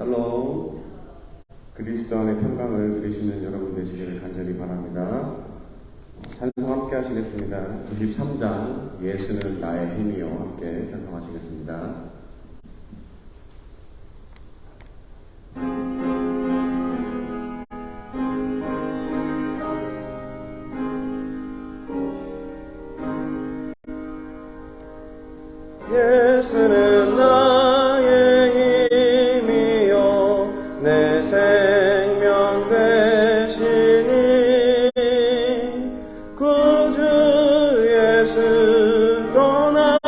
샬롬. 그리스도 안의 평강을 누리시는 여러분 되시기를 간절히 바랍니다. 찬송 함께 하시겠습니다. 93장 예수는 나의 힘이요 함께 찬송하시겠습니다. 예수는 나의 힘이요 내 생명 되시니 구주 예수 떠나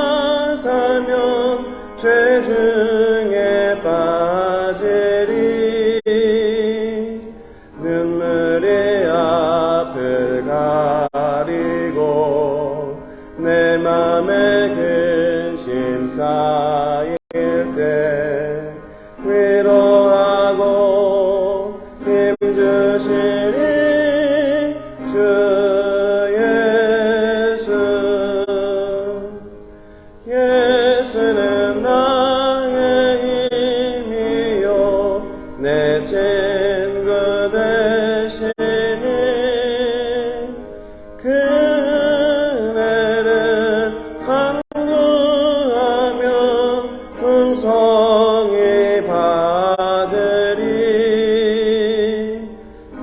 살면 죄 중에 빠지리 눈물이 앞을 가리고 내 맘에 근심 쌓일 때 위로하고 힘주시리 주 예수. 예수는 나의 힘이요 내 친구 되시니 그네를 간구하면 풍성히 받으리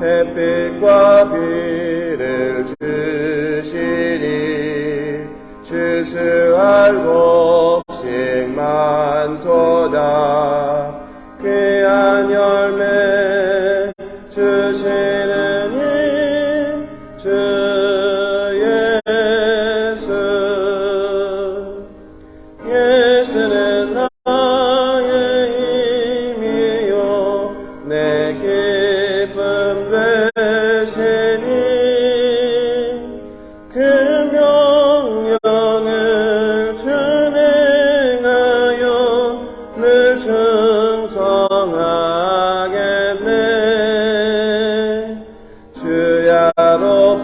햇빛과 비를 주시니 주수할 곡식 많도다 귀한 열매 주시는 주 예수. 예수는 나의 힘이요 내 기쁨 되시니 그 명령을 준행하여 늘 충성하겠네 주야로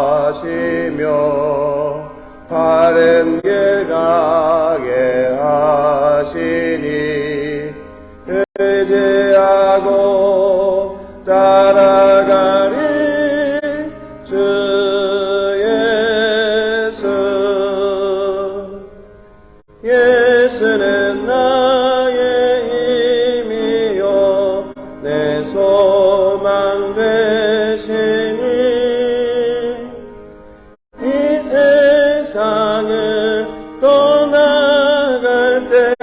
보호하시며 바른 길 가게 하시니 의지하고 따라가리 주 예수. 예수는 나의 힘이요 내 소망 되시니 이 세상을 떠나갈 때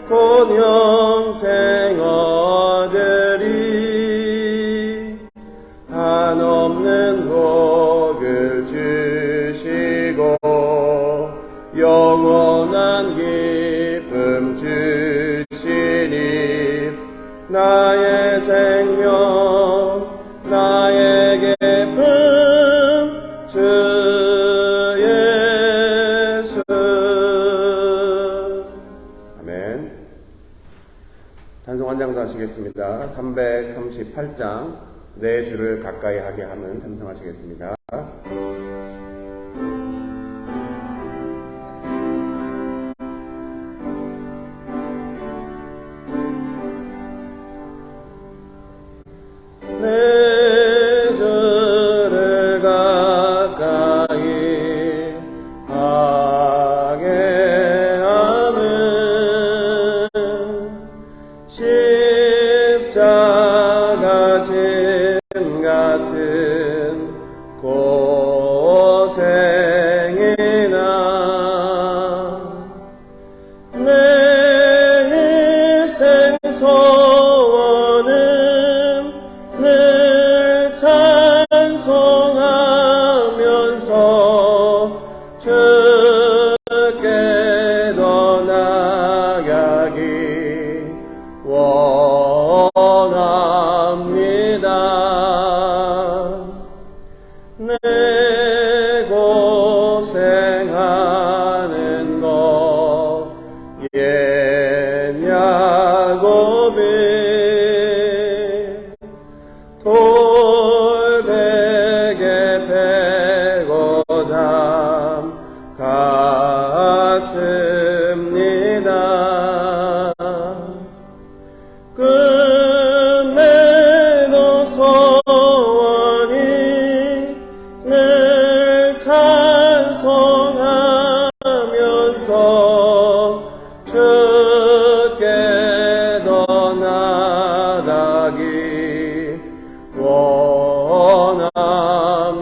곧 영생 얻으리 한없는 복을 주시고 영원한 기쁨 주시니 나의 생명 나의 기쁨 주 예수. 아멘. 찬송 한 장 더 하시겠습니다. 338장 내 주를 가까이 하게 하면 찬송하시겠습니다. 내 주를 가까이 하게 하는 십자가 짐 같은 고생이나 내 일생 소원은 늘 찬송하면서 주께 더 나아가기 원합니다. 내 고생하는 것 옛 야곱이 돌베개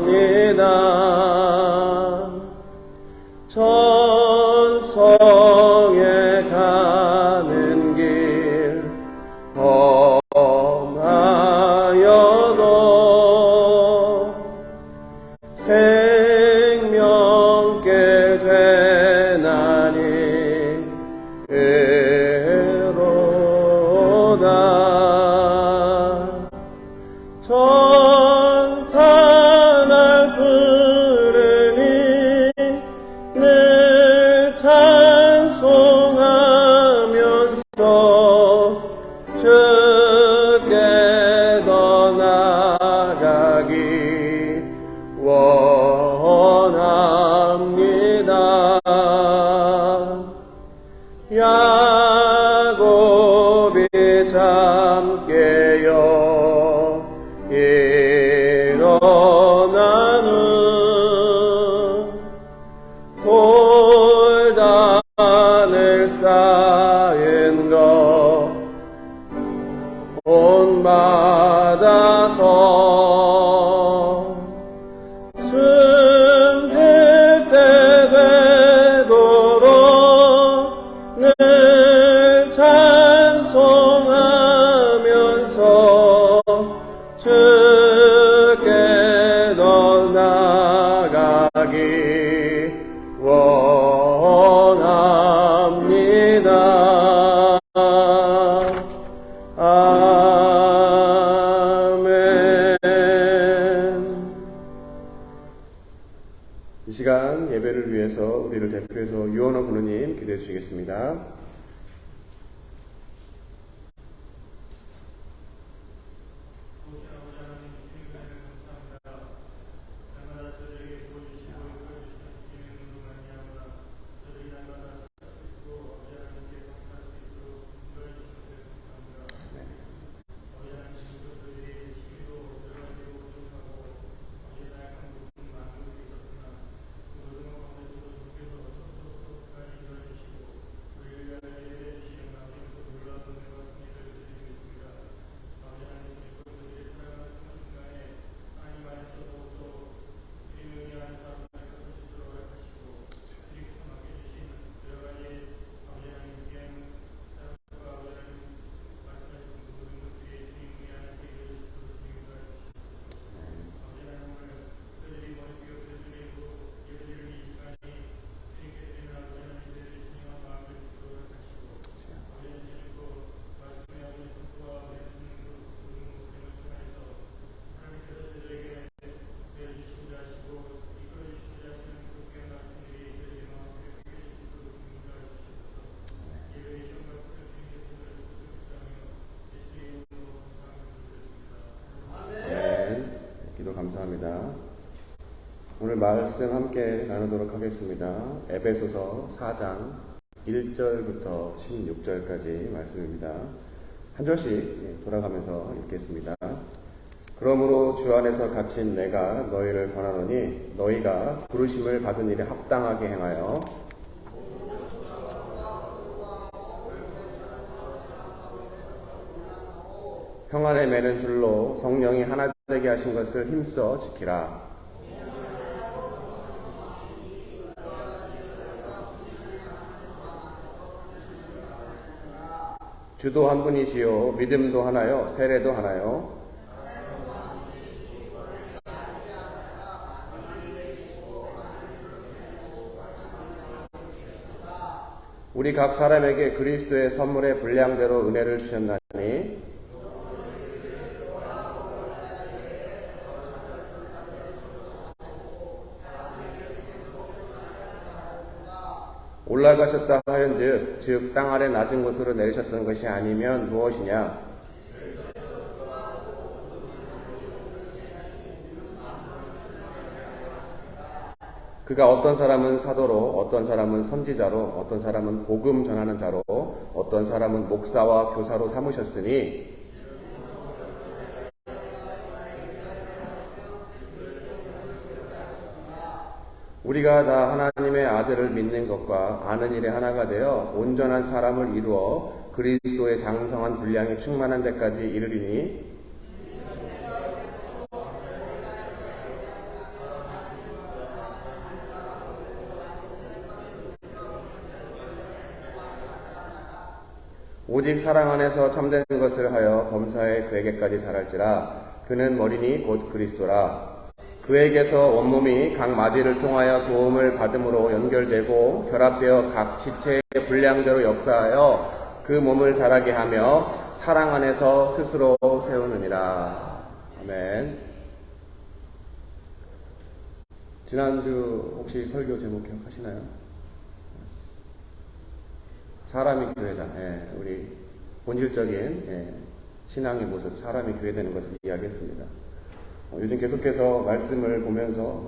원합니다. 천성에 가는 길 험하여도 생명길 되나니 의로다. 천사 날 부르니 늘 찬송하면서 주께 더 나아가기 원합니다. 야곱이 잠깨어 일어나는 돌단을 쌓인 것 본받아서 숨질 때 되도록 늘 찬송하면서 주께 더 나아가기 원합니다. 아멘. 이 시간 예배를 위해서 우리를 대표해서 유언호 부모님 기도해 주시겠습니다. 감사합니다. 오늘 말씀 함께 나누도록 하겠습니다. 에베소서 4장 1절부터 16절까지 말씀입니다. 한 절씩 돌아가면서 읽겠습니다. 그러므로 주 안에서 갇힌 내가 너희를 권하노니 너희가 부르심을 받은 일에 합당하게 행하여 평안에 매는 줄로 성령이 하나 되게 하신 것을 힘써 지키라. 주도 한 분이시요 믿음도 하나요 세례도 하나요. 우리 각 사람에게 그리스도의 선물의 분량대로 은혜를 주셨나니 올라가셨다 하연즉 즉 땅 아래 낮은 곳으로 내리셨던 것이 아니면 무엇이냐. 그가 어떤 사람은 사도로 어떤 사람은 선지자로 어떤 사람은 복음 전하는 자로 어떤 사람은 목사와 교사로 삼으셨으니 우리가 다 하나님의 아들을 믿는 것과 아는 일에 하나가 되어 온전한 사람을 이루어 그리스도의 장성한 분량에 충만한 데까지 이르리니 오직 사랑 안에서 참된 것을 하여 범사에 그에게까지 자랄지라. 그는 머리니 곧 그리스도라. 그에게서 온몸이 각 마디를 통하여 도움을 받음으로 연결되고 결합되어 각 지체의 분량대로 역사하여 그 몸을 자라게 하며 사랑 안에서 스스로 세우느니라. 아멘. 지난주 혹시 설교 제목 기억하시나요? 사람이 교회다. 예, 우리 본질적인 신앙의 모습, 사람이 교회 되는 것을 이야기했습니다. 요즘 계속해서 말씀을 보면서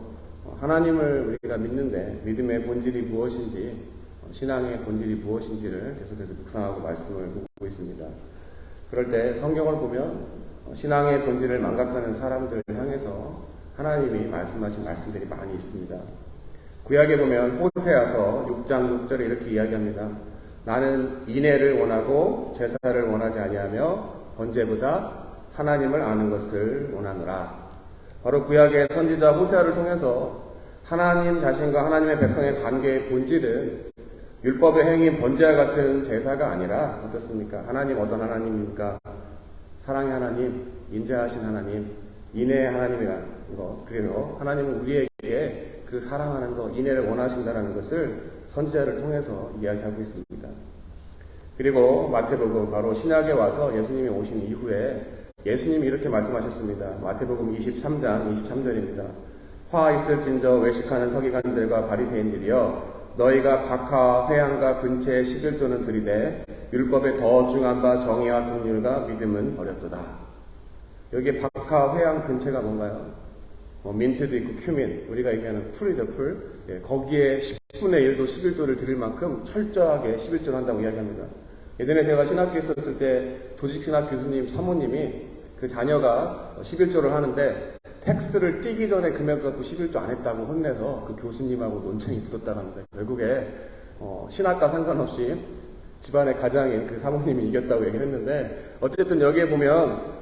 하나님을 우리가 믿는데 믿음의 본질이 무엇인지, 신앙의 본질이 무엇인지를 계속해서 묵상하고 말씀을 보고 있습니다. 그럴 때 성경을 보면 신앙의 본질을 망각하는 사람들을 향해서 하나님이 말씀하신 말씀들이 많이 있습니다. 구약에 보면 호세아서 6장 6절에 이렇게 이야기합니다. 나는 인애를 원하고 제사를 원하지 아니하며 번제보다 하나님을 아는 것을 원하노라. 바로 구약의 선지자 호세아를 통해서 하나님 자신과 하나님의 백성의 관계의 본질은 율법의 행위 번제와 같은 제사가 아니라 어떻습니까? 하나님 어떤 하나님입니까? 사랑의 하나님, 인자하신 하나님, 인애의 하나님이라는 것. 그래서 하나님은 우리에게 그 사랑하는 것, 인애를 원하신다는 것을 선지자를 통해서 이야기하고 있습니다. 그리고 마태복음, 바로 신약에 와서 예수님이 오신 이후에 예수님이 이렇게 말씀하셨습니다. 마태복음 23장 23절입니다. 화 있을진저 외식하는 서기관들과 바리새인들이여, 너희가 박하 회양과 근처에 11조는 들이되 율법에 더 중한 바 정의와 긍휼과 믿음은 버렸도다. 여기에 박하 회양 근처가 뭔가요? 민트도 있고 큐민, 우리가 얘기하는 풀이죠, 풀. 예, 거기에 10분의 1도 11조를 드릴 만큼 철저하게 11조를 한다고 이야기합니다. 예전에 제가 신학교에 있었을 때 조직신학 교수님 사모님이 그 자녀가 11조를 하는데 텍스를 띄기 전에 금액 갖고 11조 안 했다고 혼내서 그 교수님하고 논쟁이 붙었다고 합니다. 결국에 신학과 상관없이 집안의 가장인 그 사모님이 이겼다고 얘기를 했는데, 어쨌든 여기에 보면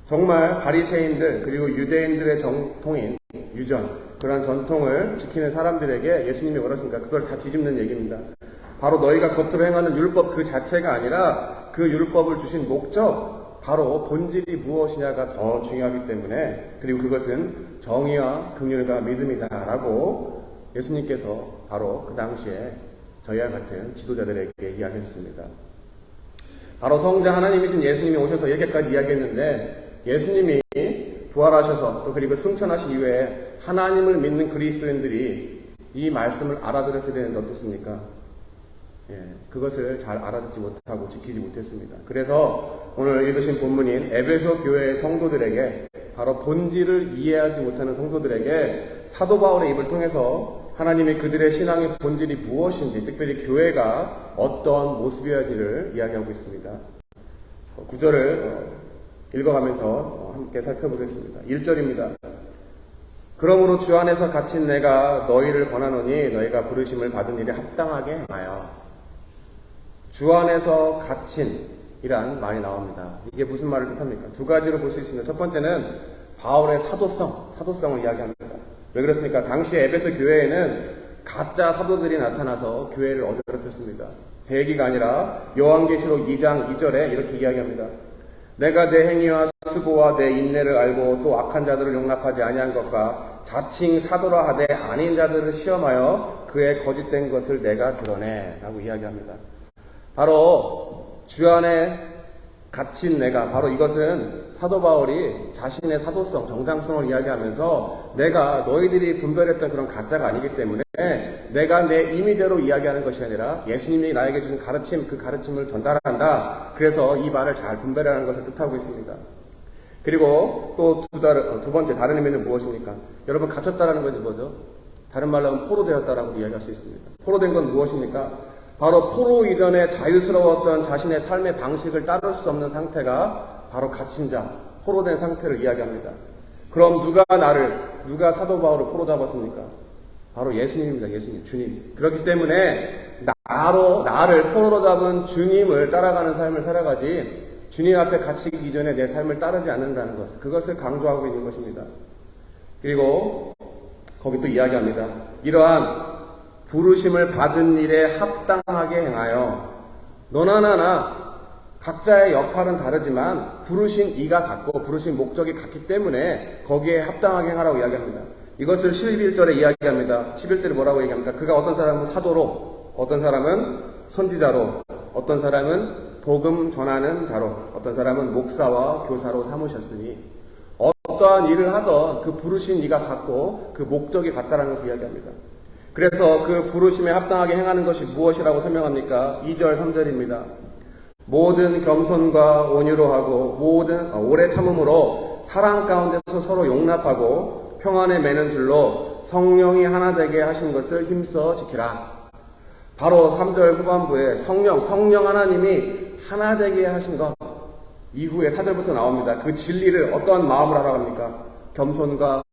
정말 바리새인들 그리고 유대인들의 정통인 유전, 그러한 전통을 지키는 사람들에게 예수님이 뭐랬습니까? 그걸 다 뒤집는 얘기입니다. 바로 너희가 겉으로 행하는 율법 그 자체가 아니라 그 율법을 주신 목적, 바로 본질이 무엇이냐가 더 중요하기 때문에, 그리고 그것은 정의와 긍휼과 믿음이다라고 예수님께서 바로 그 당시에 저희와 같은 지도자들에게 이야기했습니다. 바로 성자 하나님이신 예수님이 오셔서 이렇게까지 이야기했는데, 예수님이 부활하셔서 또 그리고 승천하신 이후에 하나님을 믿는 그리스도인들이 이 말씀을 알아들었어야 되는데 어떻습니까? 그것을 잘 알아듣지 못하고 지키지 못했습니다. 그래서 오늘 읽으신 본문인 에베소 교회의 성도들에게, 바로 본질을 이해하지 못하는 성도들에게 사도 바울의 입을 통해서 하나님이 그들의 신앙의 본질이 무엇인지, 특별히 교회가 어떤 모습이어야지를 이야기하고 있습니다. 구절을 읽어가면서 함께 살펴보겠습니다. 1절입니다. 그러므로 주 안에서 갇힌 내가 너희를 권하노니 너희가 부르심을 받은 일에 합당하게 행하여. 주 안에서 갇힌이란 말이 나옵니다. 이게 무슨 말을 뜻합니까? 두 가지로 볼 수 있습니다. 첫 번째는 바울의 사도성을 이야기합니다. 왜 그렇습니까? 당시 에베소 교회에는 가짜 사도들이 나타나서 교회를 어지럽혔습니다. 제 얘기가 아니라 요한계시록 2장 2절에 이렇게 이야기합니다. 내가 내 행위와 수고와 내 인내를 알고 또 악한 자들을 용납하지 아니한 것과 자칭 사도라 하되 아닌 자들을 시험하여 그의 거짓된 것을 내가 드러내 라고 이야기합니다. 바로 주 안에 갇힌 내가, 바로 이것은 사도 바울이 자신의 사도성, 정당성을 이야기하면서 내가 너희들이 분별했던 그런 가짜가 아니기 때문에 내가 내 임의대로 이야기하는 것이 아니라 예수님이 나에게 준 가르침, 그 가르침을 전달한다. 그래서 이 말을 잘 분별하는 것을 뜻하고 있습니다. 그리고 또 두 번째 다른 의미는 무엇입니까? 여러분, 갇혔다라는 것이 뭐죠? 다른 말로 하면 포로되었다라고 이야기할 수 있습니다. 포로된 건 무엇입니까? 바로 포로 이전에 자유스러웠던 자신의 삶의 방식을 따를 수 없는 상태가 바로 갇힌 자, 포로된 상태를 이야기합니다. 그럼 누가 사도 바울을 포로 잡았습니까? 바로 예수님입니다. 예수님, 주님. 그렇기 때문에 나를 포로로 잡은 주님을 따라가는 삶을 살아가지 주님 앞에 갇히기 이전에 내 삶을 따르지 않는다는 것, 그것을 강조하고 있는 것입니다. 그리고 거기 또 이야기합니다. 이러한 부르심을 받은 일에 합당하게 행하여 너나 나나 각자의 역할은 다르지만 부르신 이가 같고 부르신 목적이 같기 때문에 거기에 합당하게 행하라고 이야기합니다. 이것을 11절에 이야기합니다. 11절에 뭐라고 얘기합니까? 그가 어떤 사람은 사도로, 어떤 사람은 선지자로, 어떤 사람은 복음 전하는 자로, 어떤 사람은 목사와 교사로 삼으셨으니 어떠한 일을 하던 그 부르신 이가 같고 그 목적이 같다라는 것을 이야기합니다. 그래서 그 부르심에 합당하게 행하는 것이 무엇이라고 설명합니까? 2절, 3절입니다. 모든 겸손과 온유로 하고 모든 오래 참음으로 사랑 가운데서 서로 용납하고 평안에 매는 줄로 성령이 하나 되게 하신 것을 힘써 지키라. 바로 3절 후반부에 성령 하나님이 하나 되게 하신 것 이후에 4절부터 나옵니다. 그 진리를 어떠한 마음을 하라고 합니까? 겸손과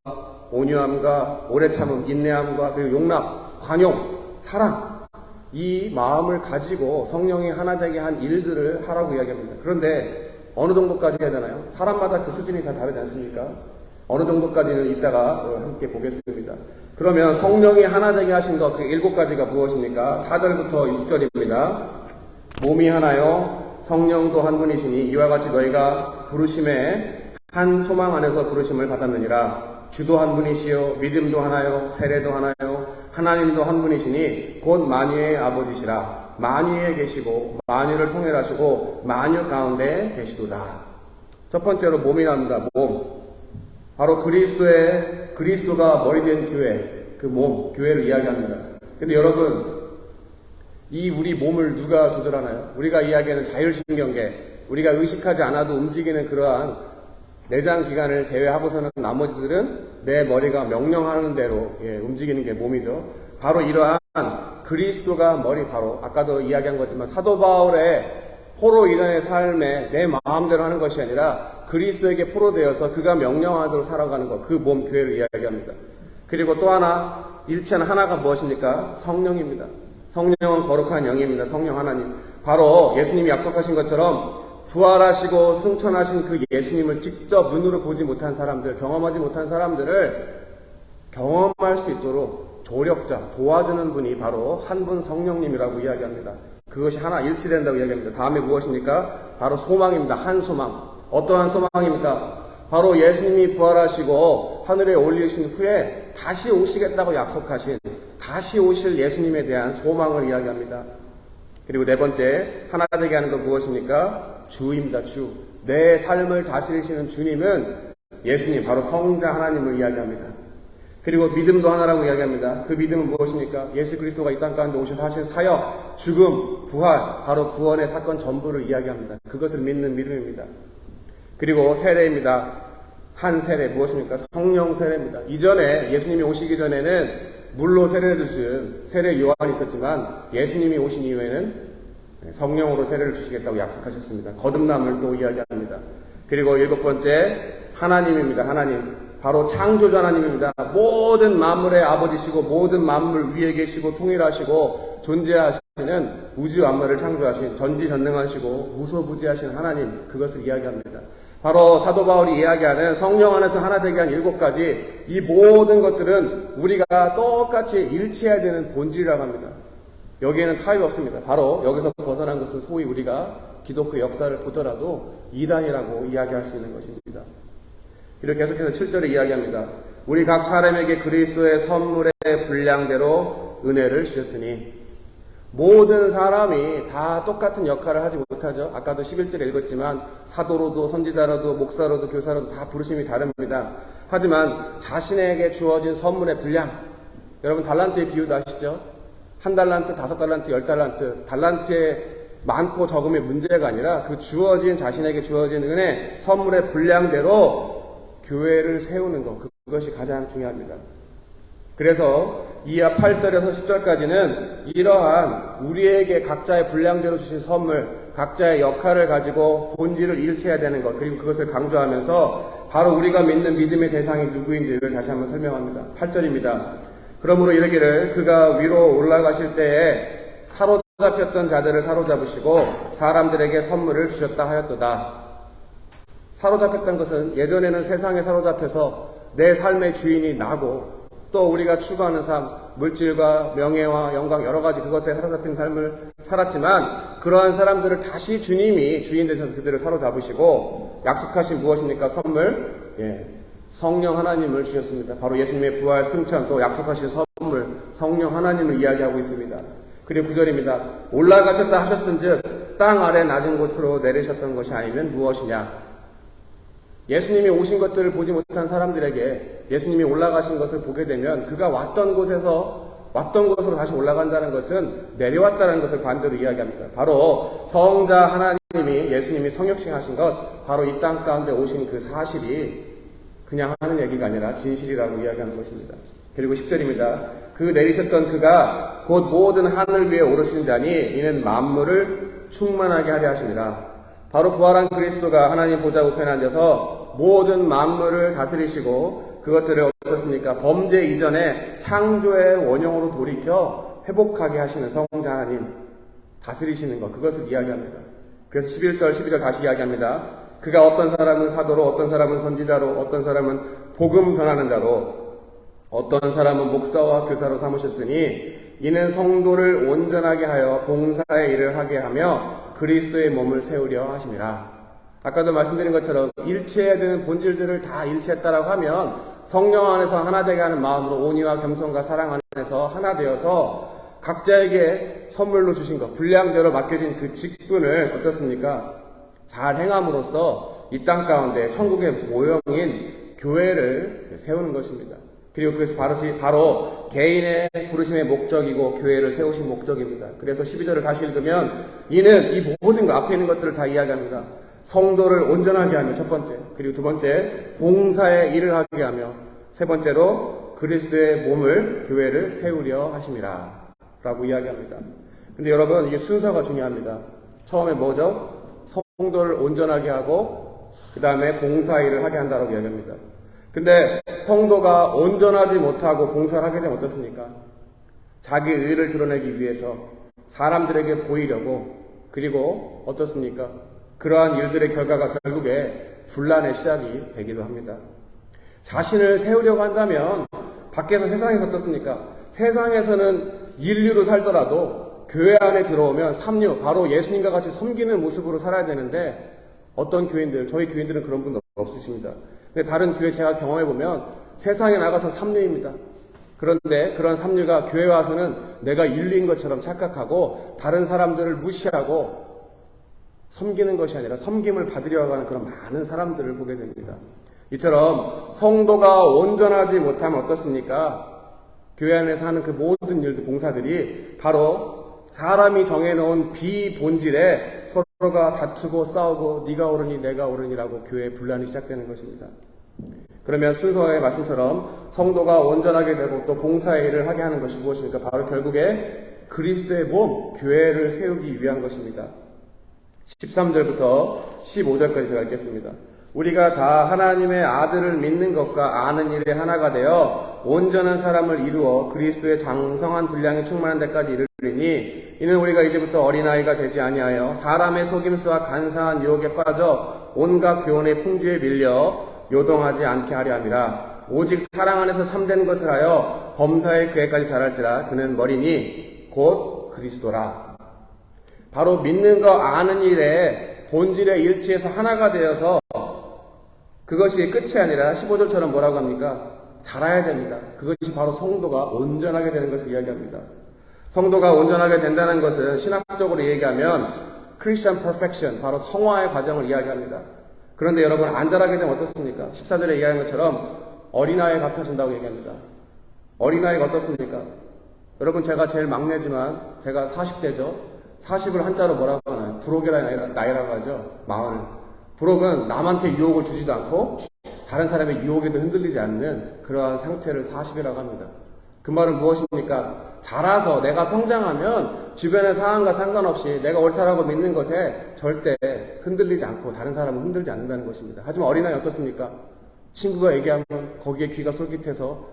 온유함과 오래 참음, 인내함과 그리고 용납, 관용, 사랑 이 마음을 가지고 성령이 하나 되게 한 일들을 하라고 이야기합니다. 그런데 어느 정도까지 해야 되나요? 사람마다 그 수준이 다 다르지 않습니까? 어느 정도까지는 이따가 함께 보겠습니다. 그러면 성령이 하나 되게 하신 것 그 7가지가 무엇입니까? 4절부터 6절입니다. 몸이 하나요 성령도 한 분이시니 이와 같이 너희가 부르심에 한 소망 안에서 부르심을 받았느니라. 주도 한 분이시요 믿음도 하나요 세례도 하나요 하나님도 한 분이시니 곧 만유의 아버지시라. 만유에 계시고 만유를 통일하시고 만유 가운데 계시도다. 첫 번째로 몸이랍니다. 몸. 바로 그리스도가 머리 된 교회, 그 몸, 교회를 이야기합니다. 근데 여러분, 이 우리 몸을 누가 조절하나요? 우리가 이야기하는 자율신경계, 우리가 의식하지 않아도 움직이는 그러한 내장 기관을 제외하고서는 나머지들은 내 머리가 명령하는 대로 움직이는 게 몸이죠. 바로 이러한 그리스도가 머리, 바로 아까도 이야기한 거지만 사도 바울의 포로 이전의 삶에 내 마음대로 하는 것이 아니라 그리스도에게 포로되어서 그가 명령하는 대로 살아가는 것, 그 몸 교회를 이야기합니다. 그리고 또 하나, 일체는 하나가 무엇입니까? 성령입니다. 성령은 거룩한 영입니다. 성령 하나님. 바로 예수님이 약속하신 것처럼 부활하시고 승천하신 그 예수님을 직접 눈으로 보지 못한 사람들, 경험하지 못한 사람들을 경험할 수 있도록 조력자, 도와주는 분이 바로 한 분 성령님이라고 이야기합니다. 그것이 하나 일치된다고 이야기합니다. 다음에 무엇입니까? 바로 소망입니다. 한 소망. 어떠한 소망입니까? 바로 예수님이 부활하시고 하늘에 올리신 후에 다시 오시겠다고 약속하신 다시 오실 예수님에 대한 소망을 이야기합니다. 그리고 네 번째, 하나 되게 하는 건 무엇입니까? 주입니다. 주. 내 삶을 다스리시는 주님은 예수님, 바로 성자 하나님을 이야기합니다. 그리고 믿음도 하나라고 이야기합니다. 그 믿음은 무엇입니까? 예수 그리스도가 이 땅 가운데 오셔서 하신 사역, 죽음, 부활, 바로 구원의 사건 전부를 이야기합니다. 그것을 믿는 믿음입니다. 그리고 세례입니다. 한 세례 무엇입니까? 성령 세례입니다. 이전에 예수님이 오시기 전에는 물로 세례를 준 세례 요한이 있었지만 예수님이 오신 이후에는 성령으로 세례를 주시겠다고 약속하셨습니다. 거듭남을 또 이야기합니다. 그리고 7번째, 하나님입니다. 하나님. 바로 창조주 하나님입니다. 모든 만물의 아버지시고 모든 만물 위에 계시고 통일하시고 존재하시는 우주 만물을 창조하신 전지전능하시고 무소부지하신 하나님, 그것을 이야기합니다. 바로 사도 바울이 이야기하는 성령 안에서 하나 되게 한 7가지, 이 모든 것들은 우리가 똑같이 일치해야 되는 본질이라고 합니다. 여기에는 타협이 없습니다. 바로 여기서 벗어난 것은 소위 우리가 기독교 역사를 보더라도 이단이라고 이야기할 수 있는 것입니다. 이렇게 계속해서 7절에 이야기합니다. 우리 각 사람에게 그리스도의 선물의 분량대로 은혜를 주셨으니, 모든 사람이 다 똑같은 역할을 하지 못하죠. 아까도 11절에 읽었지만 사도로도 선지자로도 목사로도 교사로도 다 부르심이 다릅니다. 하지만 자신에게 주어진 선물의 분량, 여러분 달란트의 비유도 아시죠? 1달란트, 5달란트, 10달란트, 달란트의 많고 적음의 문제가 아니라 그 자신에게 주어진 은혜, 선물의 분량대로 교회를 세우는 것, 그것이 가장 중요합니다. 그래서 이하 8절에서 10절까지는 이러한 우리에게 각자의 분량대로 주신 선물, 각자의 역할을 가지고 본질을 일치해야 되는 것, 그리고 그것을 강조하면서 바로 우리가 믿는 믿음의 대상이 누구인지를 다시 한번 설명합니다. 8절입니다. 그러므로 이르기를 그가 위로 올라가실 때에 사로잡혔던 자들을 사로잡으시고 사람들에게 선물을 주셨다 하였도다. 사로잡혔던 것은 예전에는 세상에 사로잡혀서 내 삶의 주인이 나고 또 우리가 추구하는 삶, 물질과 명예와 영광 여러 가지 그것에 사로잡힌 삶을 살았지만 그러한 사람들을 다시 주님이 주인 되셔서 그들을 사로잡으시고 약속하신 무엇입니까? 선물, 성령 하나님을 주셨습니다. 바로 예수님의 부활, 승천, 또 약속하신 선물, 성령 하나님을 이야기하고 있습니다. 그리고 9절입니다. 올라가셨다 하셨은즉 땅 아래 낮은 곳으로 내리셨던 것이 아니면 무엇이냐? 예수님이 오신 것들을 보지 못한 사람들에게 예수님이 올라가신 것을 보게 되면 그가 왔던 곳으로 다시 올라간다는 것은 내려왔다는 것을 반대로 이야기합니다. 바로 성자 하나님이 예수님이 성육신하신 것, 바로 이 땅 가운데 오신 그 사실이 그냥 하는 얘기가 아니라 진실이라고 이야기하는 것입니다. 그리고 10절입니다. 그 내리셨던 그가 곧 모든 하늘 위에 오르신 자니 이는 만물을 충만하게 하려 하심이라. 바로 부활한 그리스도가 하나님 보좌 우편에 앉아서 모든 만물을 다스리시고 그것들을 어떻습니까? 범죄 이전에 창조의 원형으로 돌이켜 회복하게 하시는 성자 하나님 다스리시는 것, 그것을 이야기합니다. 그래서 11절 12절 다시 이야기합니다. 그가 어떤 사람은 사도로, 어떤 사람은 선지자로, 어떤 사람은 복음 전하는 자로, 어떤 사람은 목사와 교사로 삼으셨으니 이는 성도를 온전하게 하여 봉사의 일을 하게 하며 그리스도의 몸을 세우려 하심이라. 아까도 말씀드린 것처럼 일치해야 되는 본질들을 다 일치했다라고 하면 성령 안에서 하나 되게 하는 마음으로 온유와 겸손과 사랑 안에서 하나 되어서 각자에게 선물로 주신 것, 분량대로 맡겨진 그 직분을 어떻습니까? 잘 행함으로써 이 땅 가운데 천국의 모형인 교회를 세우는 것입니다. 그리고 그것이 바로 개인의 부르심의 목적이고 교회를 세우신 목적입니다. 그래서 12절을 다시 읽으면 이는 이 모든 것 앞에 있는 것들을 다 이야기합니다. 성도를 온전하게 하며 첫 번째, 그리고 두 번째 봉사의 일을 하게 하며 세 번째로 그리스도의 몸을 교회를 세우려 하심이라 라고 이야기합니다. 근데 여러분 이게 순서가 중요합니다. 처음에 뭐죠? 성도를 온전하게 하고 그 다음에 봉사 일을 하게 한다고 이야기합니다. 근데 성도가 온전하지 못하고 봉사를 하게 되면 어떻습니까? 자기 의를 드러내기 위해서 사람들에게 보이려고, 그리고 어떻습니까? 그러한 일들의 결과가 결국에 분란의 시작이 되기도 합니다. 자신을 세우려고 한다면 밖에서 세상에서 어떻습니까? 세상에서는 인류로 살더라도 교회 안에 들어오면 삼류, 바로 예수님과 같이 섬기는 모습으로 살아야 되는데 어떤 교인들, 저희 교인들은 그런 분 없으십니다. 근데 다른 교회 제가 경험해보면 세상에 나가서 삼류입니다. 그런데 그런 삼류가 교회 와서는 내가 인류인 것처럼 착각하고 다른 사람들을 무시하고 섬기는 것이 아니라 섬김을 받으려고 하는 그런 많은 사람들을 보게 됩니다. 이처럼 성도가 온전하지 못하면 어떻습니까? 교회 안에서 하는 그 모든 일들, 봉사들이 바로 사람이 정해놓은 비본질에 서로가 다투고 싸우고 네가 옳으니 내가 옳으니라고 교회의 분란이 시작되는 것입니다. 그러면 순서의 말씀처럼 성도가 온전하게 되고 또 봉사의 일을 하게 하는 것이 무엇입니까? 바로 결국에 그리스도의 몸, 교회를 세우기 위한 것입니다. 13절부터 15절까지 제가 읽겠습니다. 우리가 다 하나님의 아들을 믿는 것과 아는 일에 하나가 되어 온전한 사람을 이루어 그리스도의 장성한 분량이 충만한 데까지 이르리니 이는 우리가 이제부터 어린아이가 되지 아니하여 사람의 속임수와 간사한 유혹에 빠져 온갖 교훈의 풍주에 밀려 요동하지 않게 하려 함이라. 오직 사랑 안에서 참된 것을 하여 범사의 그에까지 자랄지라. 그는 머리니 곧 그리스도라. 바로 믿는 거 아는 일에 본질에 일치해서 하나가 되어서 그것이 끝이 아니라 15절처럼 뭐라고 합니까? 자라야 됩니다. 그것이 바로 성도가 온전하게 되는 것을 이야기합니다. 성도가 온전하게 된다는 것은 신학적으로 얘기하면 Christian Perfection, 바로 성화의 과정을 이야기합니다. 그런데 여러분 안 자라게 되면 어떻습니까? 14절에 이야기한 것처럼 어린아이 같아진다고 얘기합니다. 어린아이가 어떻습니까? 여러분 제가 제일 막내지만 제가 40대죠. 40을 한자로 뭐라고 하나요? 불혹이라는 나이라고 하죠. 40. 불혹은 남한테 유혹을 주지도 않고 다른 사람의 유혹에도 흔들리지 않는 그러한 상태를 40이라고 합니다. 그 말은 무엇입니까? 자라서 내가 성장하면 주변의 상황과 상관없이 내가 옳다라고 믿는 것에 절대 흔들리지 않고 다른 사람은 흔들지 않는다는 것입니다. 하지만 어린아이 어떻습니까? 친구가 얘기하면 거기에 귀가 솔깃해서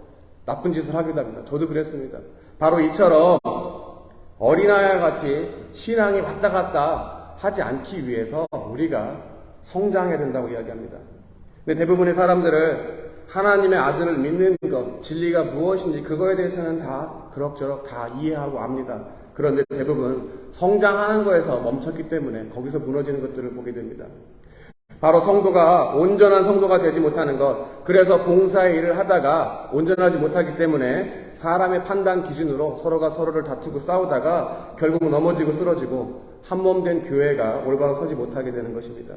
나쁜 짓을 하기도 합니다. 저도 그랬습니다. 바로 이처럼 어린아이와 같이 신앙이 왔다 갔다 하지 않기 위해서 우리가 성장해야 된다고 이야기합니다. 근데 대부분의 사람들을 하나님의 아들을 믿는 것, 진리가 무엇인지 그거에 대해서는 다 그럭저럭 다 이해하고 압니다. 그런데 대부분 성장하는 거에서 멈췄기 때문에 거기서 무너지는 것들을 보게 됩니다. 바로 성도가 온전한 성도가 되지 못하는 것, 그래서 봉사의 일을 하다가 온전하지 못하기 때문에 사람의 판단 기준으로 서로가 서로를 다투고 싸우다가 결국 넘어지고 쓰러지고 한몸된 교회가 올바로 서지 못하게 되는 것입니다.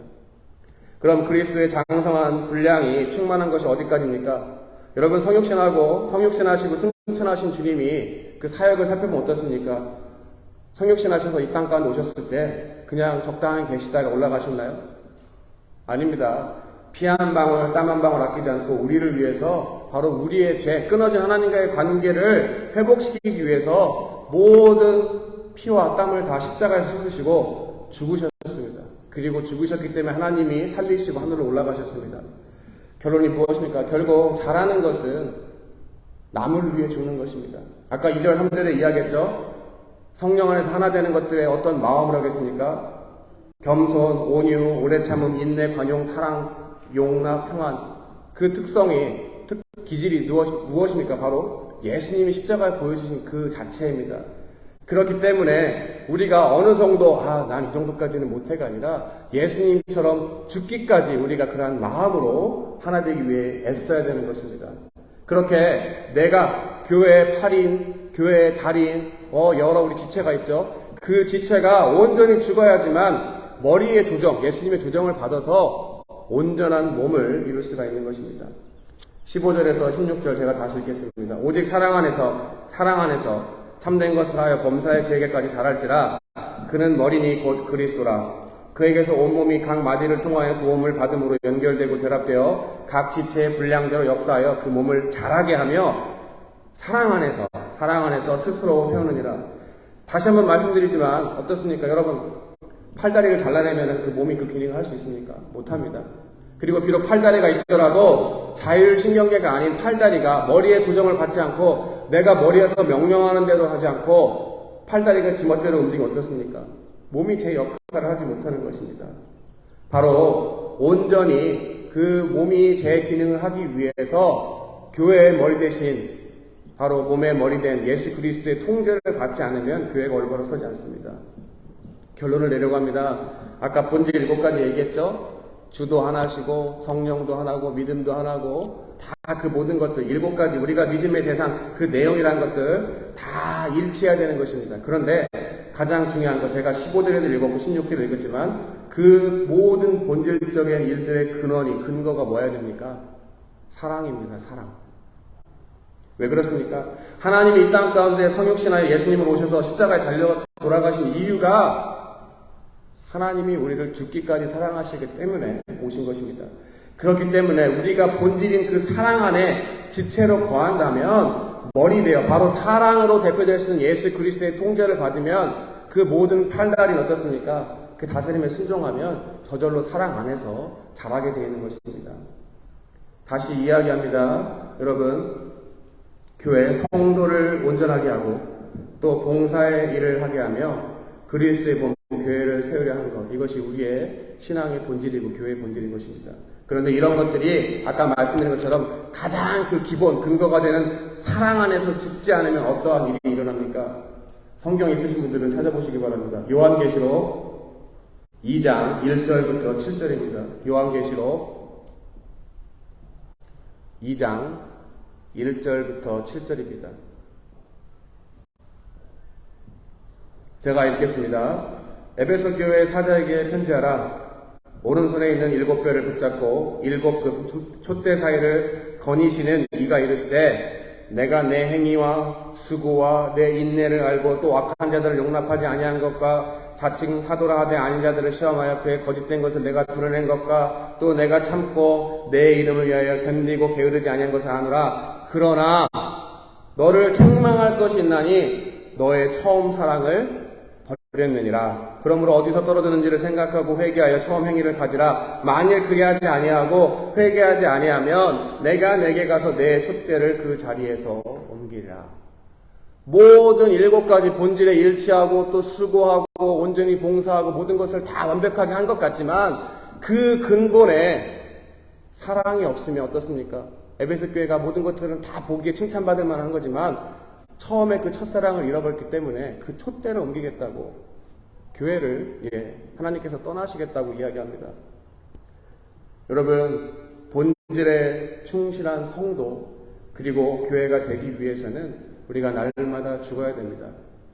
그럼 그리스도의 장성한 분량이 충만한 것이 어디까지입니까? 여러분, 성육신하시고 승천하신 주님이 그 사역을 살펴보면 어떻습니까? 성육신하셔서 이 땅 가운데 오셨을 때 그냥 적당히 계시다가 올라가셨나요? 아닙니다. 피 한 방울, 땀 한 방울 아끼지 않고 우리를 위해서 바로 우리의 죄, 끊어진 하나님과의 관계를 회복시키기 위해서 모든 피와 땀을 다 십자가에서 쏟으시고 죽으셨습니다. 그리고 죽으셨기 때문에 하나님이 살리시고 하늘로 올라가셨습니다. 결론이 무엇입니까? 결국 잘하는 것은 남을 위해 죽는 것입니다. 아까 2절 3절에 이야기했죠. 성령 안에서 하나 되는 것들에 어떤 마음을 하겠습니까? 겸손, 온유, 오래 참음, 인내, 관용, 사랑, 용납, 평안. 그 특성이, 기질이 무엇입니까? 바로 예수님이 십자가에 보여주신 그 자체입니다. 그렇기 때문에 우리가 어느 정도, 난 이 정도까지는 못해가 아니라 예수님처럼 죽기까지 우리가 그러한 마음으로 하나 되기 위해 애써야 되는 것입니다. 그렇게 내가 교회의 팔인, 교회의 달인, 여러 우리 지체가 있죠. 그 지체가 온전히 죽어야지만 머리의 조정, 예수님의 조정을 받아서 온전한 몸을 이룰 수가 있는 것입니다. 15절에서 16절 제가 다시 읽겠습니다. 오직 사랑 안에서 참된 것을 하여 범사의 그에게까지 자랄지라. 그는 머리니 곧 그리스도라. 그에게서 온몸이 각 마디를 통하여 도움을 받음으로 연결되고 결합되어 각 지체의 분량대로 역사하여 그 몸을 자라게 하며 사랑 안에서 스스로 세우느니라. 다시 한번 말씀드리지만 어떻습니까? 여러분, 팔다리를 잘라내면 그 몸이 그 기능을 할 수 있습니까? 못합니다. 그리고 비록 팔다리가 있더라도 자율신경계가 아닌 팔다리가 머리의 조정을 받지 않고 내가 머리에서 명령하는 대로 하지 않고 팔다리가 지멋대로 움직이면 어떻습니까? 몸이 제 역할을 하지 못하는 것입니다. 바로 온전히 그 몸이 제 기능을 하기 위해서 교회의 머리 대신 바로 몸의 머리 된 예수 그리스도의 통제를 받지 않으면 교회가 올바로 서지 않습니다. 결론을 내려고 합니다. 아까 본질 7가지 얘기했죠? 주도 하나시고 성령도 하나고 믿음도 하나고 다 그 모든 것들 7가지 우리가 믿음의 대상 그 내용이라는 것들 다 일치해야 되는 것입니다. 그런데 가장 중요한 것 제가 15절에도 읽었고 16절에도 읽었지만 그 모든 본질적인 일들의 근거가 뭐여야 됩니까? 사랑입니다. 사랑. 왜 그렇습니까? 하나님이 이 땅 가운데 성육신하여 예수님을 오셔서 십자가에 달려 돌아가신 이유가 하나님이 우리를 죽기까지 사랑하시기 때문에 오신 것입니다. 그렇기 때문에 우리가 본질인 그 사랑 안에 지체로 거한다면 머리 되어 바로 사랑으로 대표될 수 있는 예수 그리스도의 통제를 받으면 그 모든 팔다리는 어떻습니까? 그 다스림에 순종하면 저절로 사랑 안에서 자라게 되어 있는 것입니다. 다시 이야기합니다. 여러분, 교회 성도를 온전하게 하고 또 봉사의 일을 하게 하며 그리스도의 몸 교회를 세우려 하는 것, 이것이 우리의 신앙의 본질이고 교회의 본질인 것입니다. 그런데 이런 것들이 아까 말씀드린 것처럼 가장 그 기본 근거가 되는 사랑 안에서 죽지 않으면 어떠한 일이 일어납니까? 성경 있으신 분들은 찾아보시기 바랍니다. 요한계시록 2장 1절부터 7절입니다. 요한계시록 2장 1절부터 7절입니다. 제가 읽겠습니다. 에베소 교회 사자에게 편지하라. 오른손에 있는 7별을 붙잡고 7급 촛대 사이를 거니시는 이가 이르시되 내가 내 행위와 수고와 내 인내를 알고 또 악한 자들을 용납하지 아니한 것과 자칭 사도라 하되 아닌 자들을 시험하여 그의 거짓된 것을 내가 드러낸 것과 또 내가 참고 내 이름을 위하여 견디고 게으르지 아니한 것을 아노라. 그러나 너를 책망할 것이 있나니 너의 처음 사랑을 버렸느니라. 그러므로 어디서 떨어졌는지를 생각하고 회개하여 처음 행위를 가지라. 만일 그리 하지 아니하고 회개하지 아니하면 내가 내게 가서 내 촛대를 그 자리에서 옮기리라. 모든 7가지 본질에 일치하고 또 수고하고 온전히 봉사하고 모든 것을 다 완벽하게 한 것 같지만 그 근본에 사랑이 없으면 어떻습니까? 에베소 교회가 모든 것들은 다 보기에 칭찬받을 만한 거지만 처음에 그 첫사랑을 잃어버렸기 때문에 그 촛대를 옮기겠다고 교회를 하나님께서 떠나시겠다고 이야기합니다. 여러분, 본질에 충실한 성도 그리고 교회가 되기 위해서는 우리가 날마다 죽어야 됩니다.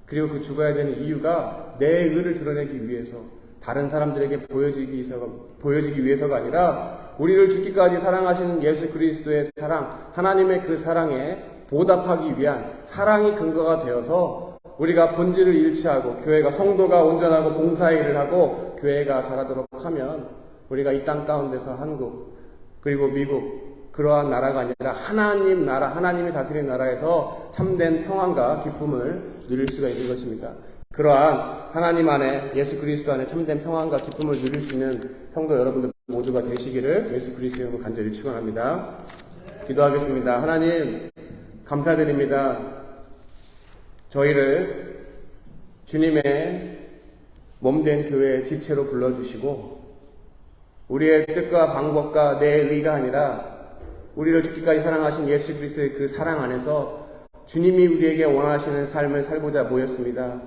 그리고 그 죽어야 되는 이유가 내 의를 드러내기 위해서, 다른 사람들에게 보여지기 위해서가 아니라 우리를 죽기까지 사랑하시는 예수 그리스도의 사랑, 하나님의 그 사랑에 보답하기 위한 사랑이 근거가 되어서 우리가 본질을 일치하고 교회가, 성도가 온전하고 봉사일을 하고 교회가 자라도록 하면 우리가 이 땅 가운데서 한국 그리고 미국, 그러한 나라가 아니라 하나님 나라, 하나님이 다스리는 나라에서 참된 평안과 기쁨을 누릴 수가 있는 것입니다. 그러한 하나님 안에, 예수 그리스도 안에 참된 평안과 기쁨을 누릴 수 있는 성도 여러분들 모두가 되시기를 예수 그리스도 이름으로 간절히 축원합니다. 기도하겠습니다. 하나님, 감사드립니다. 저희를 주님의 몸된 교회의 지체로 불러주시고 우리의 뜻과 방법과 내 의가 아니라 우리를 죽기까지 사랑하신 예수 그리스도의 그 사랑 안에서 주님이 우리에게 원하시는 삶을 살고자 모였습니다.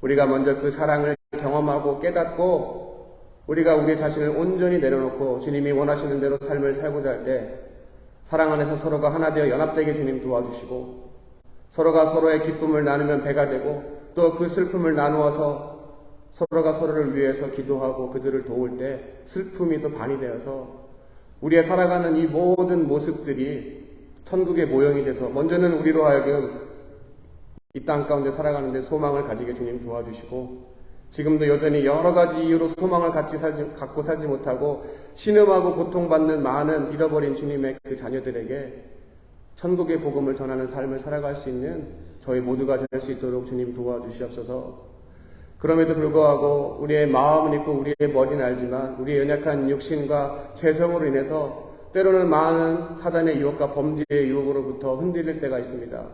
우리가 먼저 그 사랑을 경험하고 깨닫고 우리가 우리 자신을 온전히 내려놓고 주님이 원하시는 대로 삶을 살고자 할 때 사랑 안에서 서로가 하나 되어 연합되게 주님 도와주시고 서로가 서로의 기쁨을 나누면 배가 되고 또 그 슬픔을 나누어서 서로가 서로를 위해서 기도하고 그들을 도울 때 슬픔이 또 반이 되어서 우리의 살아가는 이 모든 모습들이 천국의 모형이 돼서 먼저는 우리로 하여금 이 땅 가운데 살아가는데 소망을 가지게 주님 도와주시고 지금도 여전히 여러 가지 이유로 소망을 갖고 살지 못하고 신음하고 고통받는 많은 잃어버린 주님의 그 자녀들에게 천국의 복음을 전하는 삶을 살아갈 수 있는 저희 모두가 될 수 있도록 주님 도와주시옵소서. 그럼에도 불구하고 우리의 마음은 있고 우리의 머리는 알지만 우리의 연약한 육신과 죄성으로 인해서 때로는 많은 사단의 유혹과 범죄의 유혹으로부터 흔들릴 때가 있습니다.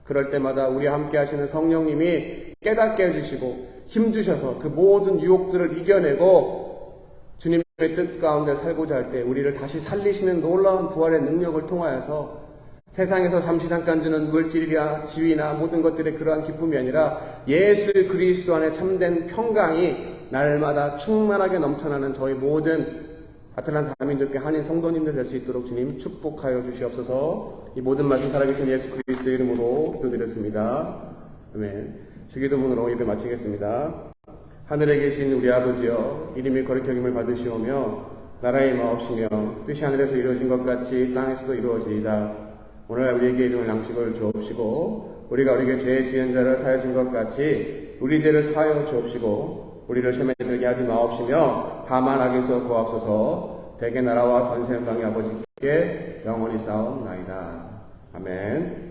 그럴 때마다 우리와 함께 하시는 성령님이 깨닫게 해주시고 힘주셔서 그 모든 유혹들을 이겨내고 주님의 뜻 가운데 살고자 할 때 우리를 다시 살리시는 놀라운 부활의 능력을 통하여서 세상에서 잠깐 주는 물질이나 지위나 모든 것들의 그러한 기쁨이 아니라 예수 그리스도 안에 참된 평강이 날마다 충만하게 넘쳐나는 저희 모든 아틀란타 다민족교 한인 성도님들 될 수 있도록 주님 축복하여 주시옵소서. 이 모든 말씀 살아계신 예수 그리스도 이름으로 기도드렸습니다. 아멘. 주기도문으로 예배 마치겠습니다. 하늘에 계신 우리 아버지여, 이름이 거룩히 여김을 받으시오며 나라의 마옵시며 뜻이 하늘에서 이루어진 것 같이 땅에서도 이루어지이다. 오늘 우리에게 이름을 양식을 주옵시고 우리가 우리에게 죄 지은 자를 사하여 준 것 같이 우리 죄를 사하여 주옵시고 우리를 시험에 들게 하지 마옵시며 다만 악에서 구하옵소서. 대개 나라와 권세 영광이 아버지께 영원히 싸움나이다. 아멘.